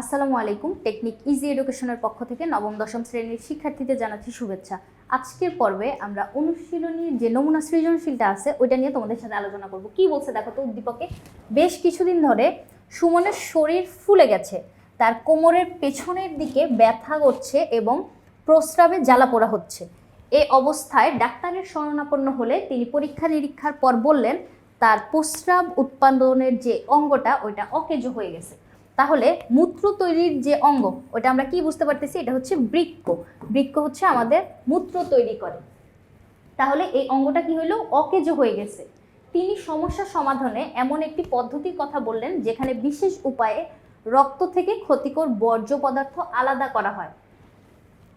আসসালামু আলাইকুম। Technique easy এডুকেশনের পক্ষ থেকে নবম দশম শ্রেণীর শিক্ষার্থীদের জানাচ্ছি শুভেচ্ছা। আজকের পর্বে আমরা অনুশীলনীর যে নমুনা সৃজনশীলটা আছে ওইটা নিয়ে তোমাদের সাথে আলোচনা করব। কি বলছে দেখো তো উদ্দীপকে, বেশ কিছুদিন ধরে সুমনের শরীর ফুলে গেছে, তার কোমরের পেছনের দিকে ব্যথা করছে এবং প্রস্রাবে জ্বালা পোড়া হচ্ছে। এই অবস্থায় ডাক্তারের শরণাপন্ন হলে তিনি পরীক্ষা নিরীক্ষার পর বললেন তার প্রস্রাব উৎপাদনের যে অঙ্গটা ওইটা অকেজো হয়ে গেছে। তাহলে মূত্র তৈরির যে অঙ্গ ওটা আমরা কি বুঝতে পারতেছি, এটা হচ্ছে বৃক্ক। বৃক্ক হচ্ছে আমাদের মূত্র তৈরি করে। তাহলে এই অঙ্গটা কি হইলো, অকেজো হয়ে গেছে। তিনি সমস্যা সমাধানে এমন একটি পদ্ধতির কথা বললেন যেখানে বিশেষ উপায়ে রক্ত থেকে ক্ষতিকর বর্জ্য পদার্থ আলাদা করা হয়।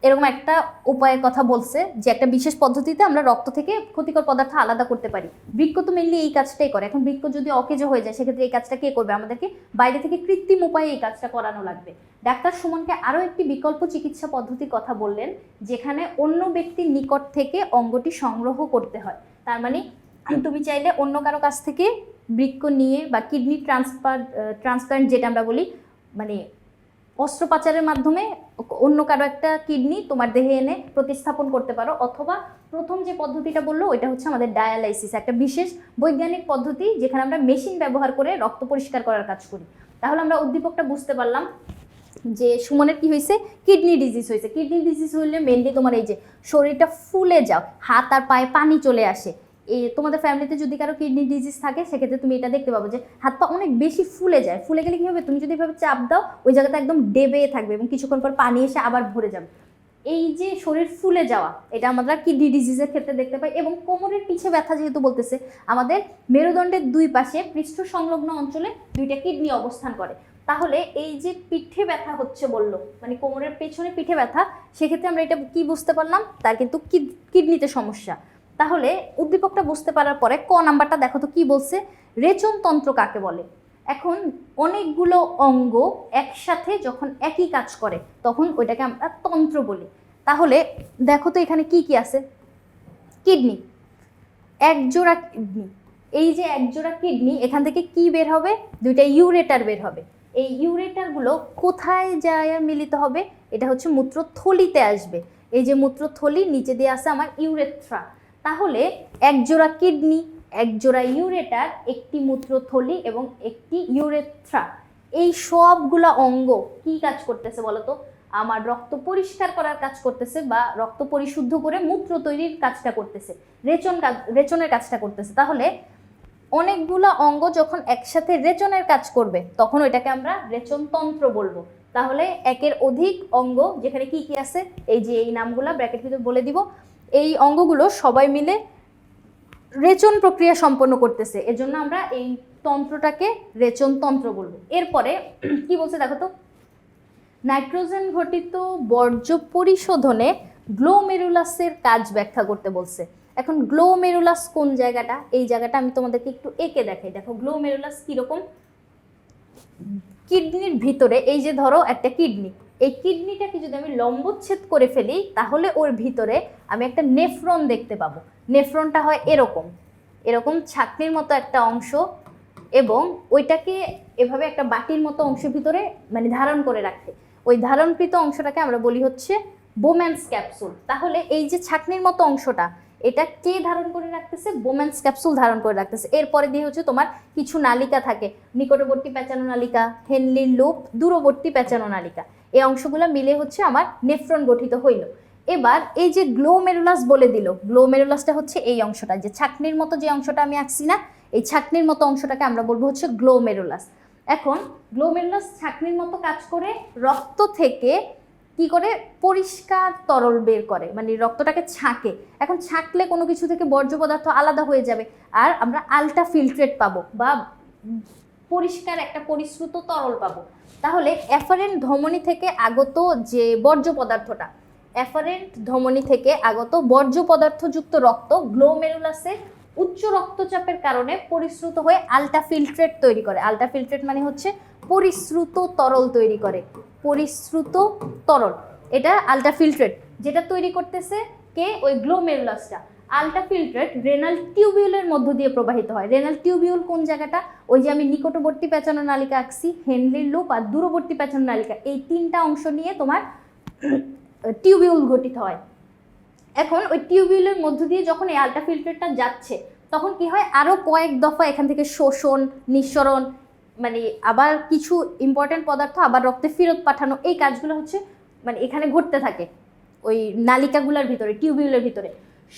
এরকম একটা উপায়ের কথা বলছে যে একটা বিশেষ পদ্ধতিতে আমরা রক্ত থেকে ক্ষতিকর পদার্থ আলাদা করতে পারি। বৃক্ক তো মেনলি এই কাজটাই করে। এখন বৃক্ক যদি অকেজো হয়ে যায় সেক্ষেত্রে এই কাজটা কে করবে? আমাদেরকে বাইরে থেকে কৃত্রিম উপায়ে এই কাজটা করানো লাগবে। ডাক্তার সুমনকে আরও একটি বিকল্প চিকিৎসা পদ্ধতির কথা বললেন যেখানে অন্য ব্যক্তির নিকট থেকে অঙ্গটি সংগ্রহ করতে হয়। তার মানে তুমি চাইলে অন্য কারো কাছ থেকে বৃক্ক নিয়ে বা কিডনি ট্রান্সপ্লান্ট যেটা আমরা বলি, মানে অস্ত্রোপচারের মাধ্যমে অন্য কারো একটা কিডনি তোমার দেহে এনে প্রতিস্থাপন করতে পারো। অথবা প্রথম যে পদ্ধতিটা বললো ওইটা হচ্ছে আমাদের ডায়ালাইসিস, একটা বিশেষ বৈজ্ঞানিক পদ্ধতি যেখানে আমরা মেশিন ব্যবহার করে রক্ত পরিষ্কার করার কাজ করি। তাহলে আমরা উদ্দীপকটা বুঝতে পারলাম যে সুমনের কি হয়েছে, কিডনি ডিজিজ হয়েছে। কিডনি ডিজিজ হইলে মেনলি তোমার এই যে শরীরটা ফুলে যাও, হাত আর পায়ে পানি চলে আসে। তোমাদের ফ্যামিলিতে যদি কারো কিডনি ডিজিজ থাকে সেক্ষেত্রে তুমি এটা দেখতে পাবো যে হাত পা অনেক বেশি ফুলে যায়। ফুলে গেলে কী হবে, তুমি যদি এভাবে চাপ দাও ওই জায়গাটা একদম ডেবে থাকবে এবং কিছুক্ষণ পর পানি এসে আবার ভরে যাবে। এই যে শরীর ফুলে যাওয়া এটা আমরা কিডনি ডিজিজের ক্ষেত্রে দেখতে পাই। এবং কোমরের পিছে ব্যথা যেহেতু বলতেছে, আমাদের মেরুদণ্ডের দুই পাশে পৃষ্ঠ সংলগ্ন অঞ্চলে দুইটা কিডনি অবস্থান করে। তাহলে এই যে পিঠে ব্যথা হচ্ছে বললো, মানে কোমরের পেছনে পিঠে ব্যথা, সেক্ষেত্রে আমরা এটা কি বুঝতে পারলাম, তার কিন্তু কিডনিতে সমস্যা। তাহলে উদ্দীপকটা বুঝতে পারার পরে ক নাম্বারটা দেখো তো কি বলছে, রেচনতন্ত্র কাকে বলে। এখন অনেকগুলো অঙ্গ একসাথে যখন একই কাজ করে তখন ওইটাকে আমরা তন্ত্র বলি। তাহলে দেখো তো এখানে কি কি আছে, কিডনি, একজোড়া কিডনি। এই যে একজোড়া কিডনি, এখান থেকে কি বের হবে, দুইটা ইউরেটার বের হবে। এই ইউরেটারগুলো কোথায় যায় মিলিত হবে, এটা হচ্ছে মূত্রথলিতে আসবে। এই যে মূত্রথলি, নিচে দিয়ে আছে আমার ইউরেথ্রা। তাহলে একজোড়া কিডনি, একজোড়া ইউরেটার, একটি মূত্রথলি এবং একটি ইউরেথ্রা, এই সবগুলা অঙ্গ কি কাজ করতেছে বলো তো? আমার রক্ত পরিষ্কার করার কাজ করতেছে বা রক্ত পরিশুদ্ধ করে মূত্র তৈরির কাজটা করতেছে, রেচনের কাজটা করতেছে। তাহলে অনেকগুলা অঙ্গ যখন একসাথে রেচনের কাজ করবে তখন ওইটাকে আমরা রেচনতন্ত্র বলবো। তাহলে একের অধিক অঙ্গ যেখানে কি কি আছে, এই যে এই নামগুলা ব্র্যাকেট ভিতরে বলে দিব, এই অঙ্গগুলো সবাই মিলে রেচন প্রক্রিয়া সম্পন্ন করতেছে, এজন্য আমরা এই তন্ত্রটাকে রেচনতন্ত্র বলবো। এরপরে কি বলছে দেখো তো, নাইট্রোজেন ঘটিত বর্জ্য পরিশোধনে গ্লোমেরুলাসের কাজ ব্যাখ্যা করতে বলছে। এখন গ্লোমেরুলাস কোন জায়গাটা, এই জায়গাটা আমি তোমাদেরকে একটু এঁকে দেখাই। দেখো গ্লোমেরুলাস কীরকম, কিডনির ভিতরে এই যে ধরো একটা কিডনি, এই কিডনিটাকে যদি আমি লম্বচ্ছেদ করে ফেলি তাহলে ওর ভিতরে আমি একটা নেফ্রন দেখতে পাবো। নেফ্রনটা হয় এরকম এরকম ছাকনির মতো একটা অংশ এবং ওইটাকে এভাবে একটা বাটির মতো অংশের ভিতরে মানে ধারণ করে রাখে। ওই ধারণকৃত অংশটাকে আমরা বলি হচ্ছে বোম্যান্স ক্যাপসুল। তাহলে এই যে ছাকনির মতো অংশটা, এটা কে ধারণ করে রাখতেছে? বোম্যান্স ক্যাপসুল ধারণ করে রাখতেছে। এরপরে দিয়ে হচ্ছে তোমার কিছু নালিকা থাকে, নিকটবর্তী পেঁচানো নালিকা, হেনলির লুপ, দূরবর্তী পেঁচানো নালিকা। এই অংশগুলো মিলে হচ্ছে আমার নেফ্রন গঠিত হইল। এবার এই যে গ্লোমেরুলাস বলে দিল, গ্লোমেরুলাসটা হচ্ছে এই অংশটা, যে ছাকনির মতো যে অংশটা আমি আঁকছি না, এই ছাকনির মতো অংশটাকে আমরা বলবো হচ্ছে গ্লোমেরুলাস। এখন গ্লোমেরুলাস ছাকনির মতো কাজ করে রক্ত থেকে কি করে পরিষ্কার তরল বের করে, মানে রক্তটাকে ছাঁকে। এখন ছাঁকলে কোনো কিছু থেকে বর্জ্য পদার্থ আলাদা হয়ে যাবে আর আমরা আলট্রা ফিল্ট্রেট পাবো বা পরিষ্কার একটা পরিশ্রুত তরল পাবো। তাহলে এফারেন্ট ধমনী থেকে আগত যে বর্জ্য পদার্থটা, এফারেন্ট ধমনী থেকে আগত বর্জ্য পদার্থযুক্ত রক্ত গ্লোমেরুলাসে উচ্চ রক্তচাপের কারণে পরিশ্রুত হয়ে আলট্রা ফিল্ট্রেট তৈরি করে। আলট্রা ফিল্ট্রেট মানে হচ্ছে পরিশ্রুত তরল তৈরি করে, পরিশ্রুত তরল, এটা আলট্রা ফিল্ট্রেট যেটা তৈরি করতেছে কে, ওই গ্লোমেরুলাসটা। আলট্রাফিল্ট্রেট রেনাল টিউবিউলের মধ্য দিয়ে প্রবাহিত হয়। রেনাল টিউবিউল কোন জায়গাটা? ওই যে আমি নিকটবর্তী পেঁচানো নালিকা আঁকছি, হেনলির লুপ আর দূরবর্তী পেঁচানো নালিকা, এই তিনটা অংশ নিয়ে তোমার টিউবিউল গঠিত হয়। এখন ওই টিউবিউলের মধ্য দিয়ে যখন এই আলট্রাফিল্ট্রেটটা যাচ্ছে তখন কি হয়, আরও কয়েক দফা এখান থেকে শোষণ নিঃসরণ, মানে আবার কিছু ইম্পর্টেন্ট পদার্থ আবার রক্তে ফেরত পাঠানো, এই কাজগুলো হচ্ছে মানে এখানে ঘটতে থাকে ওই নালিকাগুলোর ভিতরে, টিউবিউলের ভিতরে।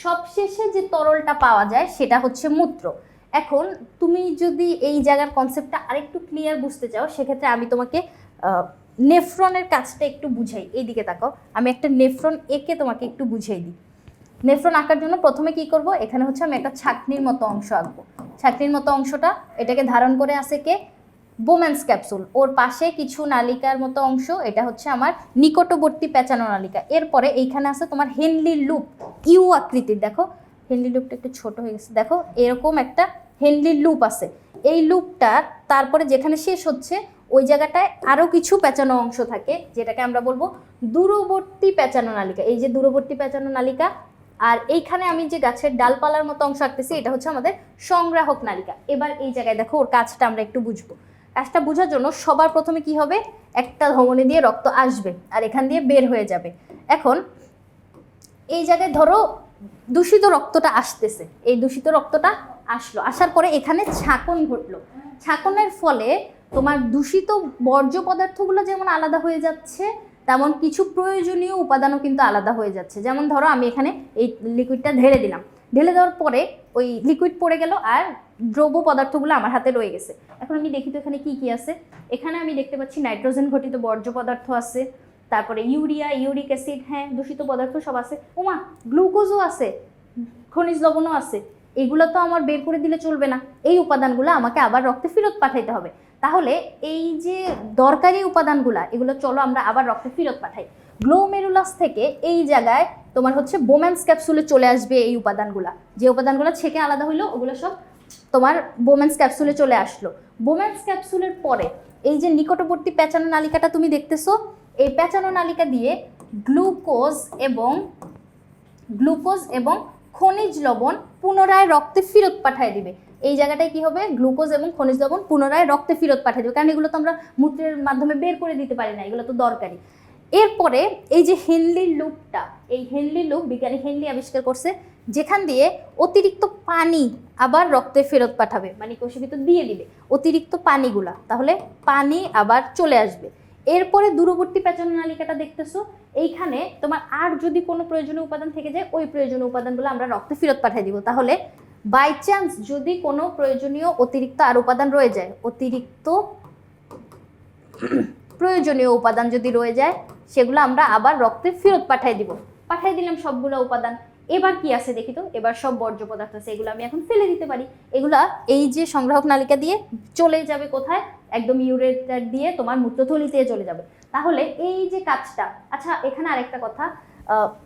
সবশেষে যে তরলটা পাওয়া যায় সেটা হচ্ছে মূত্র। এখন তুমি যদি এই জায়গার কনসেপ্টটা আরেকটু ক্লিয়ার বুঝতে চাও, সেক্ষেত্রে আমি তোমাকে নেফ্রনের কাজটা একটু বুঝাই। এইদিকে তাকাও, আমি একটা নেফ্রন এঁকে তোমাকে একটু বুঝিয়ে দিই। নেফ্রন আঁকার জন্য প্রথমে কি করব, এখানে হচ্ছে আমি একটা ছাঁকনির মতো অংশ আঁকবো। ছাঁকনির মতো অংশটা, এটাকে ধারণ করে আছে কে? Bowman's capsule. ওর পাশে কিছু নালিকার মতো অংশ, এটা হচ্ছে আমার নিকটবর্তী পেঁচানো নালিকা। এরপরে এইখানে আছে তোমার হেনলির লুপ, ইউ আকৃতির। দেখো হেনলির লুপটা একটু ছোট হয়ে গেছে, দেখো এরকম একটা হেনলির লুপ আছে। এই লুপটা তারপরে যেখানে শেষ হচ্ছে ওই জায়গাটায় আরও কিছু পেঁচানো অংশ থাকে, যেটাকে আমরা বলবো দূরবর্তী পেঁচানো নালিকা। এই যে দূরবর্তী পেঁচানো নালিকা, আর এইখানে আমি যে গাছের ডালপালার মতো অংশ আঁকতেছি এটা হচ্ছে আমাদের সংগ্রাহক নালিকা। এবার এই জায়গায় দেখো ওর কাজটা আমরা একটু বুঝবো। কাজটা বোঝার জন্য সবার প্রথমে কি হবে, একটা ধমনী দিয়ে রক্ত আসবে আর এখান দিয়ে বের হয়ে যাবে। এখন এই জায়গায় ধরো দূষিত রক্তটা আসতেছে, এই দূষিত রক্তটা আসলো, আসার পরে এখানে ছাঁকন ঘটলো। ছাঁকনের ফলে তোমার দূষিত বর্জ্য পদার্থগুলো যেমন আলাদা হয়ে যাচ্ছে, তেমন কিছু প্রয়োজনীয় উপাদানও কিন্তু আলাদা হয়ে যাচ্ছে। যেমন ধরো আমি এখানে এই লিকুইডটা ঢেলে দিলাম, ঢেলে দেওয়ার পরে ওই লিকুইড পড়ে গেল আর দ্রব্য পদার্থগুলো আমার হাতে রয়ে গেছে। এখন আমি দেখি তো এখানে কি কি আছে। এখানে আমি দেখতে পাচ্ছি নাইট্রোজেন ঘটিত বর্জ্য পদার্থ আছে, তারপরে ইউরিয়া, ইউরিক অ্যাসিড, হ্যাঁ দূষিত পদার্থ সব আছে। ওমা, গ্লুকোজও আছে, খনিজ লবণও আছে। এগুলো তো আমার বের করে দিলে চলবে না, এই উপাদানগুলো আমাকে আবার রক্তে ফেরত পাঠাইতে হবে। তাহলে এই যে দরকারি উপাদানগুলো, এগুলো চলো আমরা আবার রক্তে ফেরত পাঠাই। গ্লোমেরুলাস থেকে এই জায়গায় তোমার হচ্ছে বোম্যান্স ক্যাপসুলে চলে আসবে এই উপাদানগুলো। যে উপাদানগুলো ছেঁকে আলাদা হইলো ওগুলো সব তোমার বোম্যান্স ক্যাপসুলে চলে আসলো। বোম্যান্স ক্যাপসুলের পরে এই যে নিকটবর্তী পেঁচানো নালিকাটা তুমি দেখতেছো, এই পেঁচানো নালিকা দিয়ে গ্লুকোজ এবং খনিজ লবণ পুনরায় রক্তে ফেরত পাঠিয়ে দিবে। এই জায়গাটায় কি হবে, গ্লুকোজ এবং খনিজ লবণ পুনরায় রক্তে ফেরত পাঠিয়ে দেবে, কারণ এগুলো তো আমরা মূত্রের মাধ্যমে বের করে দিতে পারি না, এগুলো তো দরকারি। এরপরে এই যে হেনলির লুপটা, এই হেনলির লুপ বিজ্ঞানী হেনলি আবিষ্কার করছে, যেখান দিয়ে অতিরিক্ত পানি আবার রক্তে ফেরত পাঠাবে, মানে কোষের ভিতর দিয়ে দিবে অতিরিক্ত পানিগুলা, তাহলে পানি আবার চলে আসবে। এরপরে দূরবর্তী পেঁচানো নালিকাটা দেখতেছো, এইখানে তোমার আর যদি কোনো প্রয়োজনীয় উপাদান থেকে যায় ওই প্রয়োজনীয় উপাদানগুলো আমরা রক্তে ফেরত পাঠিয়ে দিব। তাহলে বাই চান্স যদি কোনো প্রয়োজনীয় অতিরিক্ত আর উপাদান রয়ে যায়, অতিরিক্ত প্রয়োজনীয় উপাদান যদি রয়ে যায় সেগুলো আমরা আবার রক্তে ফেরত পাঠিয়ে দিব। পাঠিয়ে দিলাম সবগুলো উপাদান। এবার কি আছে দেখি তো, এবার সব বর্জ্য পদার্থ আছে, এগুলো আমি এখন ফেলে দিতে পারি। এগুলা এই যে সংগ্রাহক নালিকা দিয়ে চলে যাবে কোথায়, একদম ইউরেটার দিয়ে তোমার মূত্রথলিতে চলে যাবে। তাহলে এই যে কাজটা, আচ্ছা এখানে আরেকটা কথা,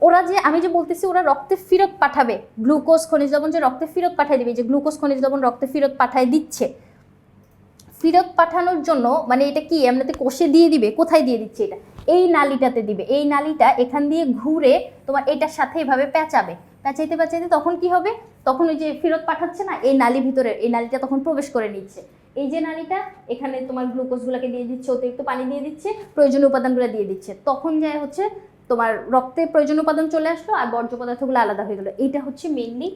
ওরা যে আমি যে বলতেছি ওরা রক্তে ফেরত পাঠাবে, গ্লুকোজ খনিজ লবণ যে রক্তে ফেরত পাঠিয়ে দিবে, যে গ্লুকোজ খনিজ লবণ রক্তে ফেরত পাঠিয়ে দিচ্ছে, ফেরত পাঠানোর জন্য মানে এটা কি এমনিতে কোষে দিয়ে দিবে, কোথায় দিয়ে দিচ্ছে, এটা এই নালিটাতে দিবে। এই নালিটা এখান দিয়ে ঘুরে তোমার এটার সাথে এভাবে পেঁচাবে, পেঁচাইতে পেঁচাইতে তখন কি হবে, তখন ওই যে ফেরত পাঠাচ্ছে না এই নালি ভিতরে, এই নালিটা তখন প্রবেশ করে নিচ্ছে। এই যে নালিটা এখানে তোমার গ্লুকোজগুলোকে দিয়ে দিচ্ছে, অতিরিক্ত পানি দিয়ে দিচ্ছে, প্রয়োজনীয় উপাদানগুলো দিয়ে দিচ্ছে, তখন যায় হচ্ছে তোমার রক্তে প্রয়োজনীয় উপাদান চলে আসলো আর বর্জ্য পদার্থগুলো আলাদা হয়ে গেলো। এইটা হচ্ছে মেইনলি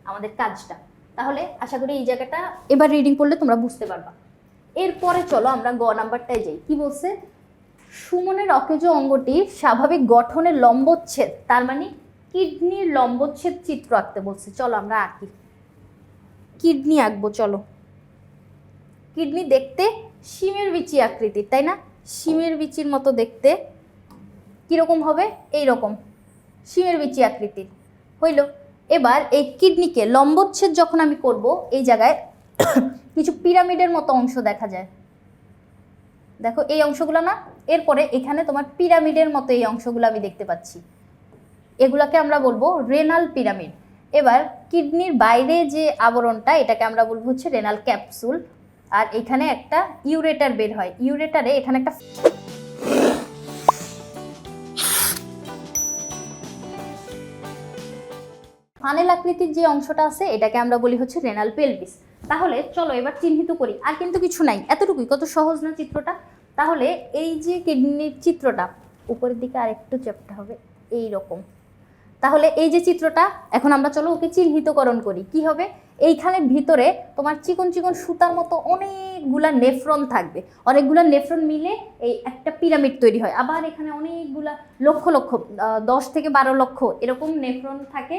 আমাদের কাজটা। তাহলে আশা করি এই জায়গাটা এবার রিডিং করলে তোমরা বুঝতে পারবা। এরপরে চলো আমরা গ নাম্বারটায় যাই। কি বলছে, সুমনের অকেজ অঙ্গটির স্বাভাবিক গঠনের লম্বচ্ছেদ, তার মানে কিডনির লম্বচ্ছেদ চিত্র আঁকতে বলছে। চলো আমরা আঁকি, কিডনি আঁকবো। চলো, কিডনি দেখতে শিমের বিচি আকৃতির, তাই না? শিমের বিচির মতো দেখতে। কিরকম হবে, এই রকম শিমের বিচি আকৃতির হইল। এবার এই কিডনিকে লম্বচ্ছেদ যখন আমি করব, এই জায়গায় কিছু পিরামিডের মতো অংশ দেখা যায়, দেখো এই অংশগুলো না। এরপরে এখানে তোমার পিরামিডের মতো এই অংশগুলো আমি দেখতে পাচ্ছি, এগুলাকে আমরা বলবো রেনাল পিরামিড। এবার কিডনির বাইরে যে আবরণটা, এটাকে আমরা বলবো হচ্ছে রেনাল ক্যাপসুল। আর এখানে একটা ইউরেটার বের হয়, ইউরেটারে এখানে একটা ফানেল আকৃতির যে অংশটা আছে এটাকে আমরা বলি হচ্ছে রেনাল পেলভিস। তাহলে চলো এবার চিহ্নিত করি, আর কিন্তু কিছু নাই, এতটুকুই, কত সহজ না চিত্রটা। তাহলে এই যে কিডনির চিত্রটা উপরের দিকে আরেকটু চাপতে হবে, এই রকম। তাহলে এই যে চিত্রটা, এখন আমরা চলো ওকে চিহ্নিতকরণ করি। কি হবে, এইখানে ভিতরে তোমার চিকন চিকন সুতার মতো অনেকগুলা নেফ্রন থাকবে, অনেকগুলা নেফ্রন মিলে এই একটা পিরামিড তৈরি হয়। আবার এখানে অনেকগুলা লক্ষ লক্ষ 10 থেকে 12 লক্ষ এরকম নেফ্রন থাকে,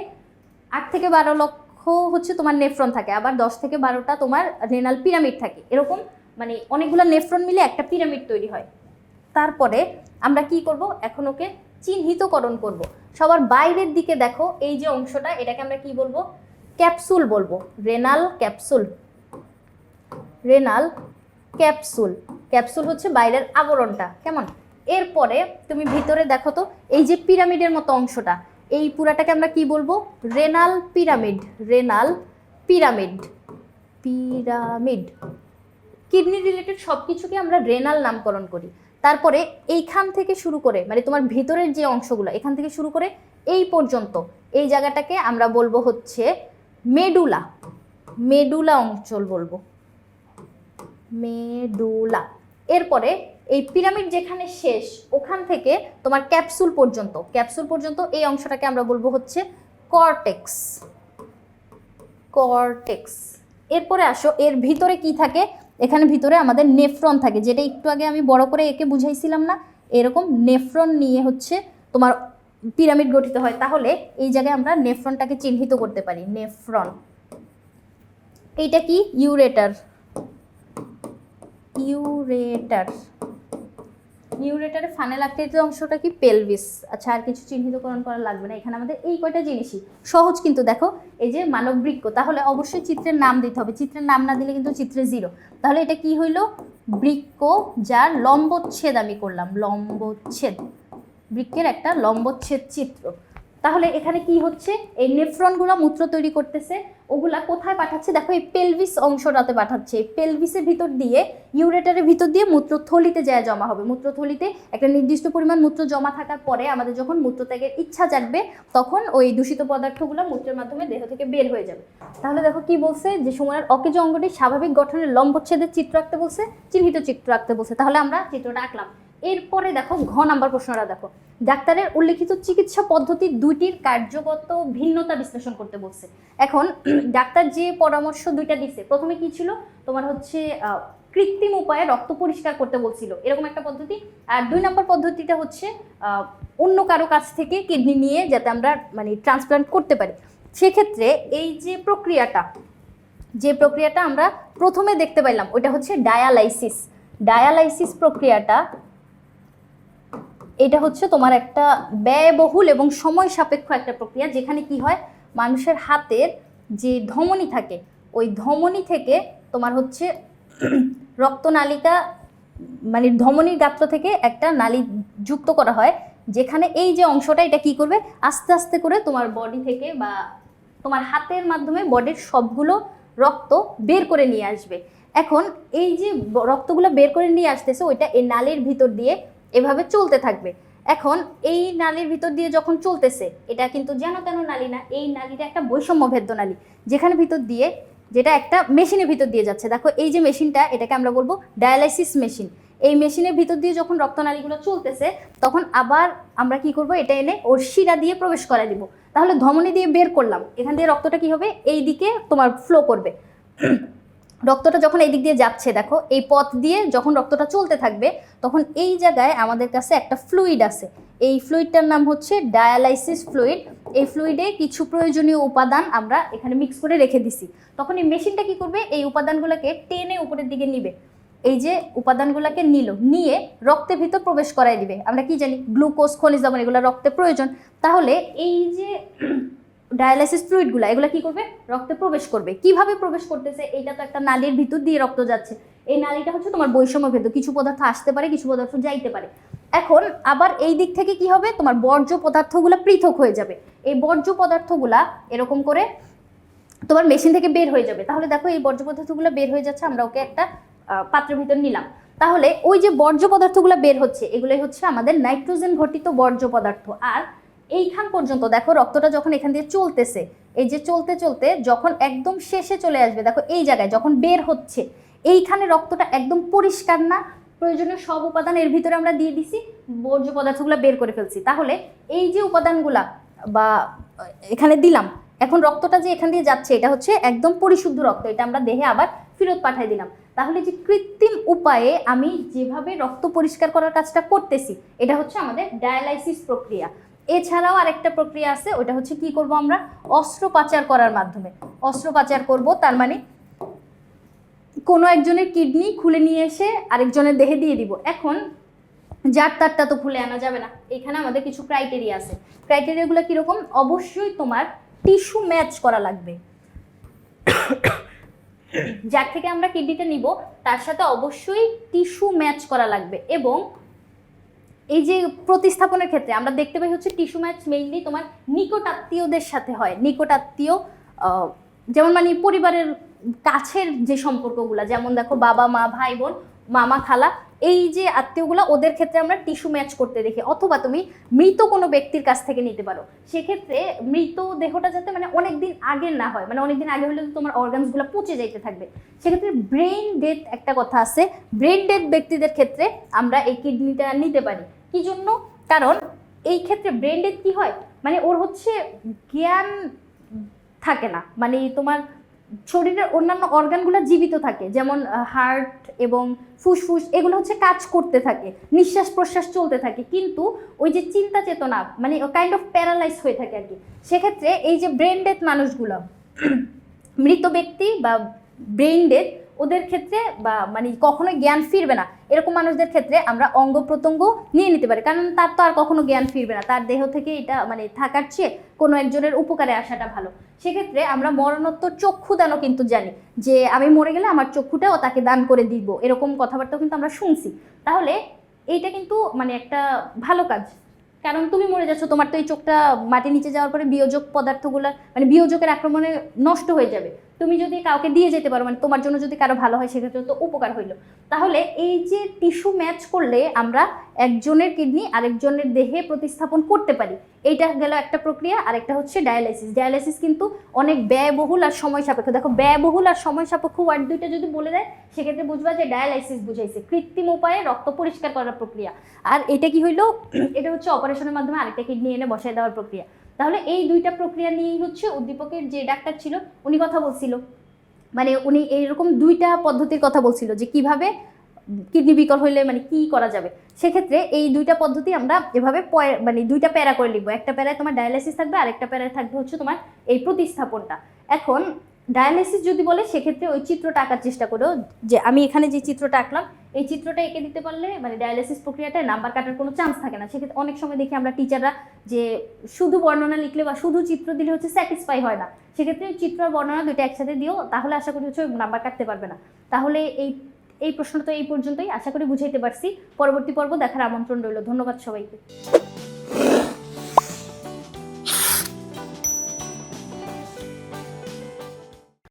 8 থেকে 12 লক্ষ হচ্ছে তোমার নেফ্রন থাকে, আবার 10 থেকে 12টা তোমার রেনাল পিরামিড থাকে, এরকম মানে অনেকগুলা নেফ্রন মিলে একটা পিরামিড তৈরি হয়। তারপরে আমরা কি করব, এখন ওকে চিহ্নিতকরণ করব। সবার বাইরের দিকে দেখো এই যে অংশটা, এটাকে আমরা কি বলবো, ক্যাপসুল বলবো, renal capsule. Renal capsule, capsule হচ্ছে বাইরের আবরণটা, কেমন। এরপরে তুমি ভিতরে দেখো তো এই যে পিরামিডের মতো অংশটা, এই পুরাটাকে আমরা কি বলবো, renal pyramid. Renal pyramid, pyramid. Kidney related সব কিছুকে আমরা রেনাল নামকরণ করি। তারপরে এইখান থেকে শুরু করে মানে তোমার ভিতরের যে অংশগুলো, এখান থেকে শুরু করে এই পর্যন্ত এই জায়গাটাকে আমরা বলবো হচ্ছে মেডুলা। মেডুলা অঞ্চল বলবো, মেডুলা। এরপরে এই পিরামিড যেখানে শেষ ওখান থেকে তোমার ক্যাপসুল পর্যন্ত, ক্যাপসুল পর্যন্ত এই অংশটাকে আমরা বলবো হচ্ছে কর্টেক্স। কর্টেক্স। এরপরে আসো এর ভিতরে কি থাকে, এখানে ভিতরে আমাদের নেফ্রন থাকে, যেটা একটু আগে আমি বড় করে একে বুঝাইছিলাম না, এরকম নেফ্রন নিয়ে হচ্ছে তোমার পিরামিড গঠিত হয়। তাহলে এই জায়গায় আমরা নেফ্রনটাকে চিহ্নিত করতে পারি, নেফ্রন। এইটা কি, ইউরেটার। ইউরেটার, ইউরেটারের ফানেল আকৃতির অংশটা কি, পেলভিস। আচ্ছা, আর কিছু চিহ্নিতকরণ করা লাগবে না, এখানে আমাদের এই কয়টা জিনিসই সহজ। কিন্তু দেখো এই যে মানব বৃক্ক, তাহলে অবশ্যই চিত্রের নাম দিতে হবে, চিত্রের নাম না দিলে কিন্তু চিত্রে জিরো। তাহলে এটা কি হইলো, বৃক্ক, যার লম্বচ্ছেদ আমি করলাম, লম্বচ্ছেদ, বৃক্কের একটা লম্বচ্ছেদ চিত্র। তাহলে এখানে কি হচ্ছে, এই নেফ্রনগুলো মূত্র তৈরি করতেছে, ওগুলা কোথায় পাঠাচ্ছে দেখো, এই পেলভিস অংশটাতে পাঠাচ্ছে। এই পেলভিসের ভিতর দিয়ে, ইউরেটারের ভিতর দিয়ে মূত্রথলিতে যায় জমা হবে। মূত্রথলিতে একটা নির্দিষ্ট পরিমাণ মূত্র জমা থাকার পরে আমাদের যখন মূত্রত্যাগের ইচ্ছা জাগবে, তখন ওই দূষিত পদার্থগুলো মূত্রের মাধ্যমে দেহ থেকে বের হয়ে যাবে। তাহলে দেখো কি বলছে, যে সুমনার অকেজ অঙ্গটি স্বাভাবিক গঠনের লম্বচ্ছেদের চিত্র আঁকতে বলছে, চিহ্নিত চিত্র আঁকতে বলছে। তাহলে আমরা চিত্রটা আঁকলাম। এরপরে দেখো ঘ নাম্বার প্রশ্নটা দেখো, ডাক্তারের উল্লেখিত চিকিৎসা পদ্ধতি দুইটির কার্যগত ভিন্নতা বিশ্লেষণ করতে বলছে। এখন ডাক্তার যে পরামর্শ দুইটা দিচ্ছে, প্রথমে কি ছিল তোমার হচ্ছে কৃত্রিম উপায়ে রক্ত পরিষ্কার করতে বলছিল, এরকম একটা পদ্ধতি। আর 2 নম্বর পদ্ধতিটা হচ্ছে অন্য কারো কাছ থেকে কিডনি নিয়ে যাতে আমরা মানে ট্রান্সপ্লান্ট করতে পারি। সেক্ষেত্রে এই যে প্রক্রিয়াটা আমরা প্রথমে দেখতে পাইলাম, ওইটা হচ্ছে ডায়ালাইসিস। ডায়ালাইসিস প্রক্রিয়াটা, এটা হচ্ছে তোমার একটা ব্যয়বহুল এবং সময় সাপেক্ষ একটা প্রক্রিয়া, যেখানে কি হয়, মানুষের হাতের যে ধমনী থাকে, ওই ধমনী থেকে তোমার হচ্ছে রক্তনালিকা মানে ধমনীর গাত্র থেকে একটা নালী যুক্ত করা হয়, যেখানে এই যে অংশটা, এটা কি করবে, আস্তে আস্তে করে তোমার বডি থেকে বা তোমার হাতের মাধ্যমে বডির সবগুলো রক্ত বের করে নিয়ে আসবে। এখন এই যে রক্তগুলো বের করে নিয়ে আসতেছে, ওইটা এই নালীর ভিতর দিয়ে এভাবে চলতে থাকবে। এখন এই নালীর ভিতর দিয়ে যখন চলতেছে, এটা কিন্তু যেন তেন নালী না, এই নালীটা একটা বৈষম্যভেদ্য নালী, যেখানে ভিতর দিয়ে, যেটা একটা মেশিনের ভিতর দিয়ে যাচ্ছে। দেখো এই যে মেশিনটা, এটাকে আমরা বলবো ডায়ালাইসিস মেশিন। এই মেশিনের ভিতর দিয়ে যখন রক্তনালীগুলো চলতেছে, তখন আবার আমরা কি করব, এটা এনে ওর শিরা দিয়ে প্রবেশ করাই দিব। তাহলে ধমনী দিয়ে বের করলাম, এখান দিয়ে রক্তটা কি হবে, এই দিকে তোমার ফ্লো করবে। রক্তটা যখন এই দিক দিয়ে যাচ্ছে, দেখো এই পথ দিয়ে যখন রক্তটা চলতে থাকবে, তখন এই জায়গায় আমাদের কাছে একটা ফ্লুইড আছে। এই ফ্লুইডটার নাম হচ্ছে ডায়ালাইসিস ফ্লুইড। এই ফ্লুইডে কিছু প্রয়োজনীয় উপাদান আমরা এখানে মিক্স করে রেখে দিছি। তখন এই মেশিনটা কি করবে, এই উপাদানগুলোকে টেনে উপরের দিকে নিবে। এই যে উপাদানগুলোকে নিয়ে রক্তের ভিতর প্রবেশ করাই দিবে। আমরা কি জানি, গ্লুকোজ, খনিজ লবণ, এগুলো রক্তে প্রয়োজন। তাহলে এই যে ডায়ালাইসিস ফ্লুইডগুলো, এগুলো কি করবে, রক্তে প্রবেশ করবে। কিভাবে প্রবেশ করতেছে, এইটা তো একটা নালীর ভিতর দিয়ে রক্ত যাচ্ছে। এই নালীটা হচ্ছে তোমার বৈষম্যভেদ্য, কিছু পদার্থ আসতে পারে, কিছু পদার্থ যাইতে পারে। এখন আবার এই দিক থেকে কি হবে, তোমার বর্জ্য পদার্থগুলো পৃথক হয়ে যাবে। এই বর্জ্য পদার্থগুলা এরকম করে তোমার মেশিন থেকে বের হয়ে যাবে। তাহলে দেখো এই বর্জ্য পদার্থগুলো বের হয়ে যাচ্ছে, আমরা ওকে একটা পাত্রের ভিতর নিলাম। তাহলে ওই যে বর্জ্য পদার্থগুলো বের হচ্ছে, এগুলোই হচ্ছে আমাদের নাইট্রোজেন ঘটিত বর্জ্য পদার্থ। আর এইখান পর্যন্ত দেখো রক্তটা যখন এখান দিয়ে চলতেছে, এই যে চলতে চলতে যখন একদম শেষে চলে আসবে, দেখো এই জায়গায় যখন বের হচ্ছে, এইখানে রক্তটা একদম পরিষ্কার না, প্রয়োজনীয় সব উপাদান এর ভিতরে আমরা দিয়ে দিছি, বর্জ্য পদার্থগুলো বের করে ফেলছি। তাহলে এই যে উপাদানগুলা বা এখানে দিলাম, এখন রক্তটা যে এখান দিয়ে যাচ্ছে এটা হচ্ছে একদম পরিশুদ্ধ রক্ত, এটা আমরা দেহে আবার ফেরত পাঠিয়ে দিলাম। তাহলে যে কৃত্রিম উপায়ে আমি যেভাবে রক্ত পরিষ্কার করার কাজটা করতেছি, এটা হচ্ছে আমাদের ডায়ালাইসিস প্রক্রিয়া। এছাড়াও আরেকটা প্রক্রিয়া আছে, ওটা হচ্ছে কি করব আমরা, অস্ত্রোপচার করার মাধ্যমে। অস্ত্রোপচার করব, তার মানে কোনো একজনের কিডনি খুলে নিয়ে এসে আরেকজনের দেহে দিয়ে দিব। এখন যার তারটা তো খুলে আনা যাবে না, এখানে আমাদের কিছু ক্রাইটেরিয়া আছে। ক্রাইটেরিয়াগুলো কীরকম, অবশ্যই তোমার টিস্যু ম্যাচ করা লাগবে। যার থেকে আমরা কিডনিটা নিব তার সাথে অবশ্যই টিস্যু ম্যাচ করা লাগবে। এবং এই যে প্রতিস্থাপনের ক্ষেত্রে আমরা দেখতে পাই হচ্ছে টিস্যু ম্যাচ মেইনলি তোমার নিকট আত্মীয়দের সাথে হয়। নিকট আত্মীয় যেমন মানে পরিবারের কাছের যে সম্পর্কগুলো, যেমন দেখো বাবা মা ভাই বোন মামা খালা, এই যে আত্মীয়গুলো, ওদের ক্ষেত্রে আমরা টিস্যু ম্যাচ করতে দেখি। অথবা তুমি মৃত কোনো ব্যক্তির কাছ থেকে নিতে পারো। সেক্ষেত্রে মৃত দেহটা যাতে মানে অনেকদিন আগের না হয়, মানে অনেকদিন আগে হলে তো তোমার অর্গানসগুলো পচে যাইতে থাকবে। সেক্ষেত্রে ব্রেন ডেথ একটা কথা আছে, ব্রেন ডেথ ব্যক্তিদের ক্ষেত্রে আমরা এই কিডনিটা নিতে পারি। কি জন্য? কারণ এই ক্ষেত্রে ব্রেন ডেথ কি হয়, মানে ওর হচ্ছে জ্ঞান থাকে না, মানে তোমার শরীরের অন্যান্য অর্গানগুলো জীবিত থাকে, যেমন হার্ট এবং ফুসফুস, এগুলো হচ্ছে কাজ করতে থাকে, নিঃশ্বাস প্রশ্বাস চলতে থাকে, কিন্তু ওই যে চিন্তা চেতনা মানে কাইন্ড অফ প্যারালাইজ হয়ে থাকে আর কি। সেক্ষেত্রে এই যে ব্রেন ডেথ মানুষগুলো, মৃত ব্যক্তি বা ব্রেন ডেথ, ওদের ক্ষেত্রে বা মানে কখনো জ্ঞান ফিরবে না, এরকম মানুষদের ক্ষেত্রে আমরা অঙ্গ প্রত্যঙ্গ নিয়ে নিতে পারি। কারণ তার তো আর কখনো জ্ঞান ফিরবে না, তার দেহ থেকে এটা মানে থাকার চেয়ে কোনো একজনের উপকারে আসাটা ভালো। সেক্ষেত্রে আমরা মরণোত্তর চক্ষু দানও কিন্তু জানি, যে আমি মরে গেলে আমার চক্ষুটাও তাকে দান করে দিব, এরকম কথাবার্তাও কিন্তু আমরা শুনছি। তাহলে এইটা কিন্তু মানে একটা ভালো কাজ, কারণ তুমি মরে যাচ্ছ, তোমার তো এই চোখটা মাটির নিচে যাওয়ার পরে বিয়োজক পদার্থগুলো মানে বিয়োজকের আক্রমণে নষ্ট হয়ে যাবে। তুমি যদি কাউকে দিয়ে যেতে পারো, মানে তোমার জন্য যদি কারো ভালো হয়, সেক্ষেত্রে তো উপকার হইলো। তাহলে এই যে টিস্যু ম্যাচ করলে আমরা একজনের কিডনি আরেকজনের দেহে প্রতিস্থাপন করতে পারি, এইটা গেল একটা প্রক্রিয়া। আরেকটা হচ্ছে ডায়ালাইসিস। ডায়ালাইসিস কিন্তু অনেক ব্যয়বহুল আর সময় সাপেক্ষ। দেখো ব্যয়বহুল আর সময় সাপেক্ষ ওয়ার্ড দুইটা যদি বলে দেয়, সেক্ষেত্রে বুঝবা যে ডায়ালাইসিস বুঝাইছে কৃত্রিম উপায়ে রক্ত পরিষ্কার করার প্রক্রিয়া। আর এটা কি হইলো, এটা হচ্ছে অপারেশনের মাধ্যমে আরেকটা কিডনি এনে বসায় দেওয়ার প্রক্রিয়া। তাহলে এই দুইটা প্রক্রিয়া নিয়েই হচ্ছে উদ্দীপকের যে ডাক্তার ছিল উনি কথা বলছিল, মানে উনি এইরকম দুইটা পদ্ধতির কথা বলছিল যে কিভাবে কিডনি বিকল হইলে মানে কি করা যাবে। সেক্ষেত্রে এই দুইটা পদ্ধতি আমরা এভাবে মানে দুইটা প্যারা করে লিখবো। একটা প্যারায় তোমার ডায়ালাইসিস থাকবে, আরেকটা প্যারায় থাকবে হচ্ছে তোমার এই প্রতিস্থাপনটা। এখন ডায়ালাইসিস যদি বলে, সেক্ষেত্রে ওই চিত্রটা আঁকার চেষ্টা করো, যে আমি এখানে যে চিত্রটা আঁকলাম এই চিত্রটা এঁকে দিতে পারলে মানে ডায়ালাইসিস প্রক্রিয়াটায় নাম্বার কাটার কোনো চান্স থাকে না। সেক্ষেত্রে অনেক সময় দেখি আমরা টিচাররা যে শুধু বর্ণনা লিখলে বা শুধু চিত্র দিলে হচ্ছে স্যাটিসফাই হয় না। সেক্ষেত্রে চিত্র আর বর্ণনা দুইটা একসাথে দিও, তাহলে আশা করি হচ্ছে নাম্বার কাটতে পারবে না। তাহলে এই প্রশ্নটা তো এই পর্যন্তই, আশা করি বুঝাইতে পারছি। পরবর্তী পর্ব দেখার আমন্ত্রণ রইল। ধন্যবাদ সবাইকে।